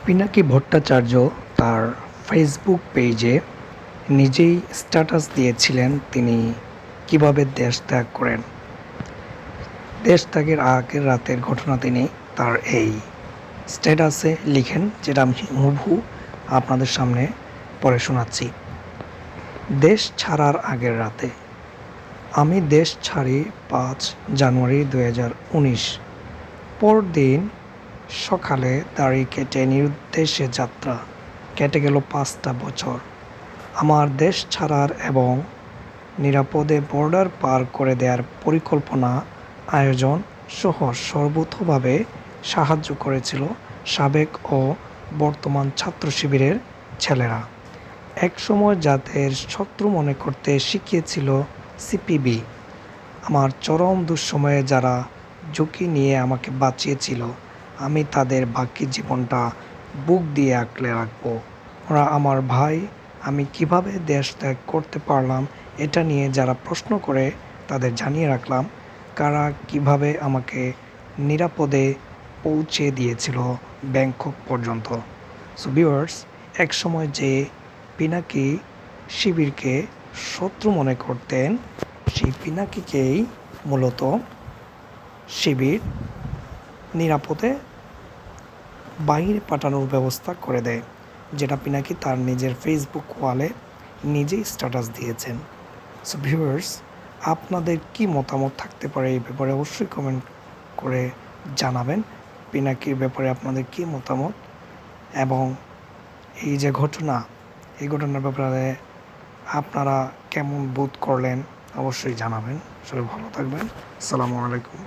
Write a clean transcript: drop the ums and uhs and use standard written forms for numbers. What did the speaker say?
পিনাকি ভট্টাচার্য তার ফেসবুক পেজে নিজেই স্ট্যাটাস দিয়েছিলেন তিনি কিভাবে দেশ ত্যাগ করেন। দেশ ত্যাগের আগের রাতের ঘটনা তিনি তার এই স্ট্যাটাসে লিখেন, যেটা আমি হুবহু আপনাদের সামনে পড়ে শোনাচ্ছি। দেশ ছাড়ার আগের রাতে আমি দেশ ছাড়ি 5 জানুয়ারি 2019। পরদিন সকালে দাড়ি কেটে নিরুদ্দেশে যাত্রা। কেটে গেল 5টা বছর। আমার দেশ ছাড়ার এবং নিরাপদে বর্ডার পার করে দেওয়ার পরিকল্পনা, আয়োজন সহ সর্বতোভাবে সাহায্য করেছিল সাবেক ও বর্তমান ছাত্র শিবিরের ছেলেরা। একসময় যাদের শত্রু মনে করতে শিখিয়েছিল সিপিবি। আমার চরম দুঃসময়ে যারা ঝুঁকি নিয়ে আমাকে বাঁচিয়েছিল, আমি তাদের বাকি জীবনটা বুক দিয়ে আঁকড়ে রাখব। ওরা আমার ভাই। আমি কিভাবে দেশ ত্যাগ করতে পারলাম এটা নিয়ে যারা প্রশ্ন করে তাদের জানিয়ে রাখলাম কারা কিভাবে আমাকে নিরাপদে পৌঁছে দিয়েছিল ব্যাংকক পর্যন্ত। সো ভিউয়ার্স, একসময় যে পিনাকি শিবিরকে শত্রু মনে করতেন, সেই পিনাকিকেই মূলত শিবির নিরাপদে বাইরে পাঠানোর ব্যবস্থা করে দেয়, যেটা পিনাকি তার নিজের ফেসবুক ওয়ালে নিজেই স্ট্যাটাস দিয়েছেন। সো ভিউয়ার্স, আপনাদের কি মতামত থাকতে পারে এই ব্যাপারে অবশ্যই কমেন্ট করে জানাবেন। পিনাকির ব্যাপারে আপনাদের কি মতামত, এবং এই যে ঘটনা, এই ঘটনার ব্যাপারে আপনারা কেমন বোধ করলেন অবশ্যই জানাবেন। সবাই ভালো থাকবেন। আসসালামু আলাইকুম।